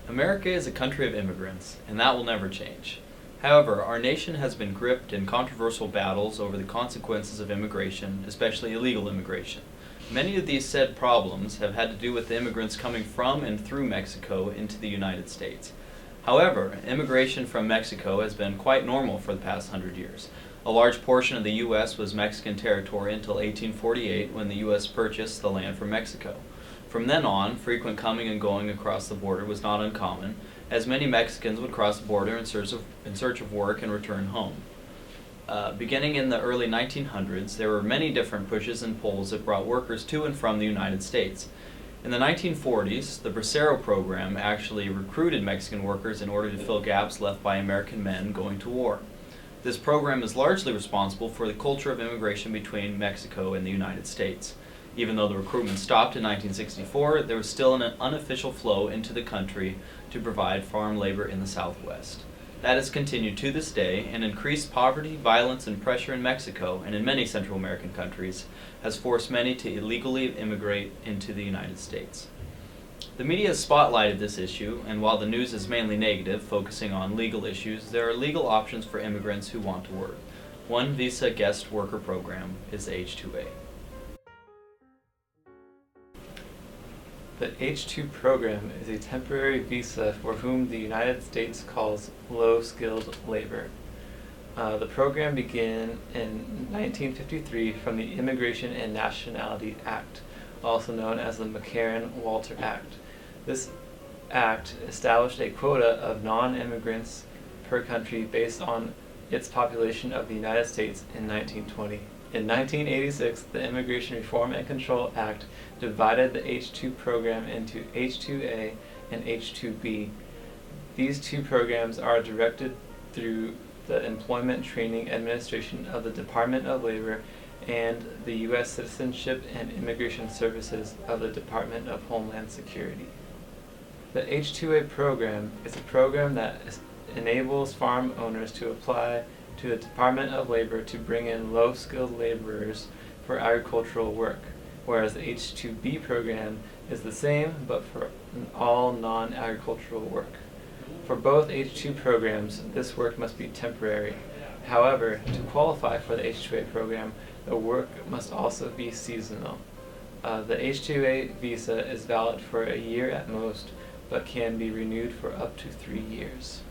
America is a country of immigrants, and that will never change. However, our nation has been gripped in controversial battles over the consequences of immigration, especially illegal immigration. Many of these said problems have had to do with the immigrants coming from and through Mexico into the United States. However, immigration from Mexico has been quite normal for the past 100 years. A large portion of the U.S. was Mexican territory until 1848 when the U.S. purchased the land from Mexico. From then on, frequent coming and going across the border was not uncommon, as many Mexicans would cross the border in search of work and return home. Beginning in the early 1900s, there were many different pushes and pulls that brought workers to and from the United States. In the 1940s, the Bracero program actually recruited Mexican workers in order to fill gaps left by American men going to war. This program is largely responsible for the culture of immigration between Mexico and the United States. Even though the recruitment stopped in 1964, there was still an unofficial flow into the country to provide farm labor in the Southwest. That has continued to this day, and increased poverty, violence, and pressure in Mexico and in many Central American countries has forced many to illegally immigrate into the United States. The media has spotlighted this issue, and while the news is mainly negative, focusing on legal issues, there are legal options for immigrants who want to work. One visa guest worker program is the H-2A. The H-2 program is a temporary visa for whom the United States calls low-skilled labor. The program began in 1953 from the Immigration and Nationality Act, also known as the McCarran-Walter Act. This act established a quota of non-immigrants per country based on its population of the United States in 1920. In 1986, the Immigration Reform and Control Act divided the H-2 program into H-2A and H-2B. These two programs are directed through the Employment Training Administration of the Department of Labor and the U.S. Citizenship and Immigration Services of the Department of Homeland Security. The H-2A program is a program that enables farm owners to apply to the Department of Labor to bring in low-skilled laborers for agricultural work, whereas the H-2B program is the same but for all non-agricultural work. For both H-2 programs, this work must be temporary. However, to qualify for the H-2A program, the work must also be seasonal. The H-2A visa is valid for a year at most, but can be renewed for up to 3 years.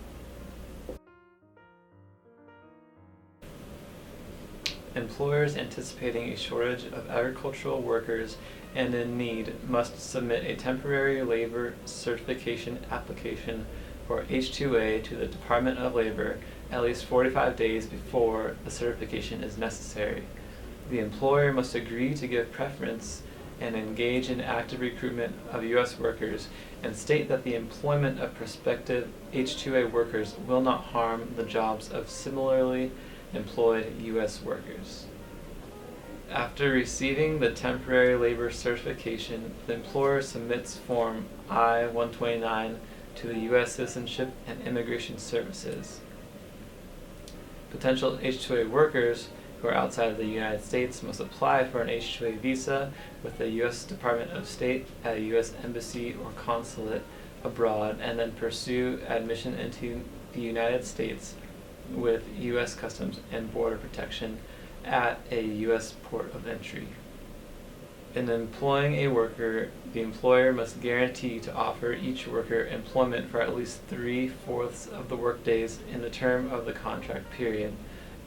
Employers anticipating a shortage of agricultural workers and in need must submit a temporary labor certification application for H-2A to the Department of Labor at least 45 days before the certification is necessary. The employer must agree to give preference and engage in active recruitment of U.S. workers and state that the employment of prospective H-2A workers will not harm the jobs of similarly employed U.S. workers. After receiving the temporary labor certification, the employer submits Form I-129 to the U.S. Citizenship and Immigration Services. Potential H-2A workers who are outside of the United States must apply for an H-2A visa with the U.S. Department of State at a U.S. embassy or consulate abroad and then pursue admission into the United States with U.S. Customs and Border Protection at a U.S. port of entry. In employing a worker, the employer must guarantee to offer each worker employment for at least 3/4 of the workdays in the term of the contract period.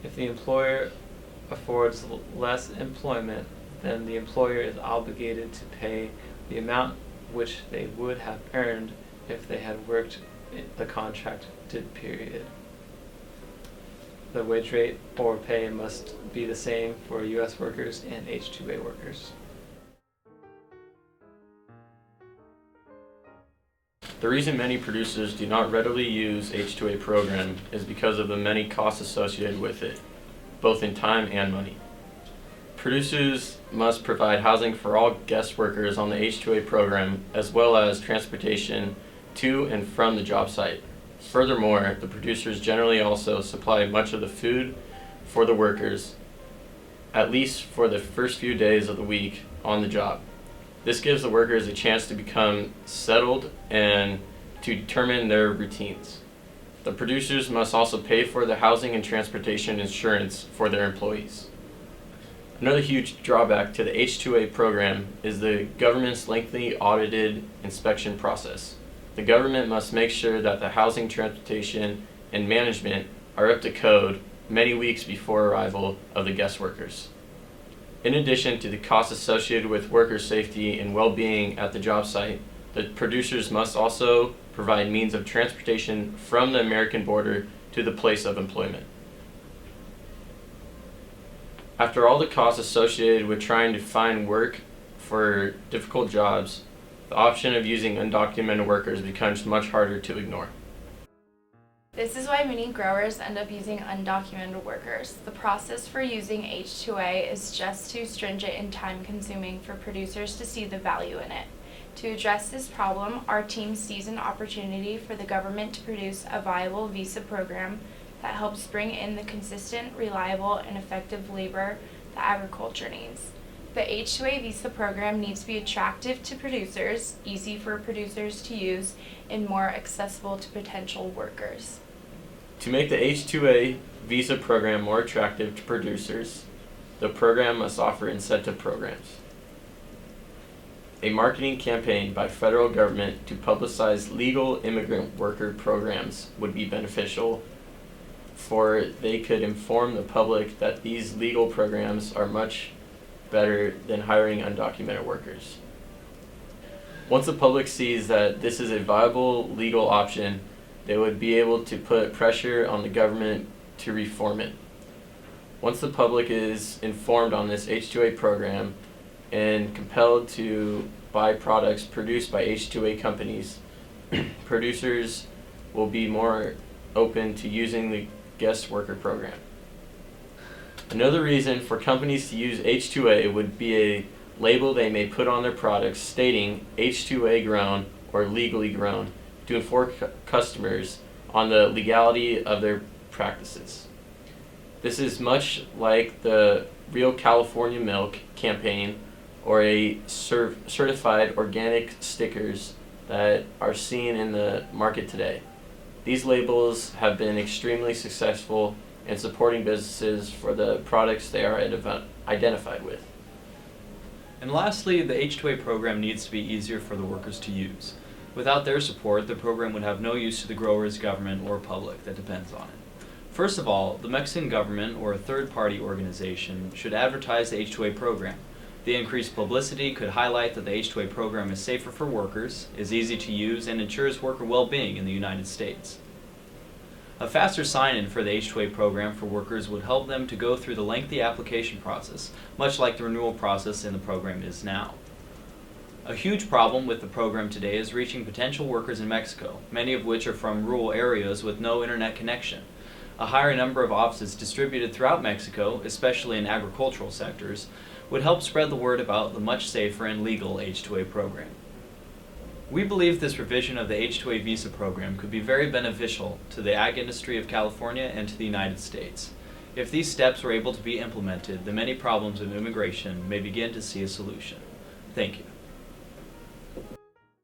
If the employer affords less employment, then the employer is obligated to pay the amount which they would have earned if they had worked the contracted period. The wage rate or pay must be the same for U.S. workers and H-2A workers. The reason many producers do not readily use H-2A program is because of the many costs associated with it, both in time and money. Producers must provide housing for all guest workers on the H-2A program, as well as transportation to and from the job site. Furthermore, the producers generally also supply much of the food for the workers, at least for the first few days of the week on the job. This gives the workers a chance to become settled and to determine their routines. The producers must also pay for the housing and transportation insurance for their employees. Another huge drawback to the H-2A program is the government's lengthy audited inspection process. The government must make sure that the housing, transportation, and management are up to code many weeks before arrival of the guest workers. In addition to the costs associated with worker safety and well-being at the job site, the producers must also provide means of transportation from the American border to the place of employment. After all the costs associated with trying to find work for difficult jobs, the option of using undocumented workers becomes much harder to ignore. This is why many growers end up using undocumented workers. The process for using H-2A is just too stringent and time-consuming for producers to see the value in it. To address this problem, our team sees an opportunity for the government to produce a viable visa program that helps bring in the consistent, reliable, and effective labor that agriculture needs. The H-2A visa program needs to be attractive to producers, easy for producers to use, and more accessible to potential workers. To make the H-2A visa program more attractive to producers, the program must offer incentive programs. A marketing campaign by federal government to publicize legal immigrant worker programs would be beneficial, for they could inform the public that these legal programs are much better than hiring undocumented workers. Once the public sees that this is a viable legal option, they would be able to put pressure on the government to reform it. Once the public is informed on this H-2A program and compelled to buy products produced by H-2A companies, producers will be more open to using the guest worker program. Another reason for companies to use H-2A would be a label they may put on their products stating H-2A grown or legally grown to inform customers on the legality of their practices. This is much like the Real California Milk campaign or a certified organic stickers that are seen in the market today. These labels have been extremely successful in supporting businesses for the products they are identified with. And lastly, the H-2A program needs to be easier for the workers to use. Without their support, the program would have no use to the growers, government, or public that depends on it. First of all, the Mexican government or a third-party organization should advertise the H-2A program. The increased publicity could highlight that the H-2A program is safer for workers, is easy to use, and ensures worker well-being in the United States. A faster sign-in for the H-2A program for workers would help them to go through the lengthy application process, much like the renewal process in the program is now. A huge problem with the program today is reaching potential workers in Mexico, many of which are from rural areas with no internet connection. A higher number of offices distributed throughout Mexico, especially in agricultural sectors, would help spread the word about the much safer and legal H-2A program. We believe this revision of the H-2A visa program could be very beneficial to the ag industry of California and to the United States. If these steps were able to be implemented, the many problems of immigration may begin to see a solution. Thank you.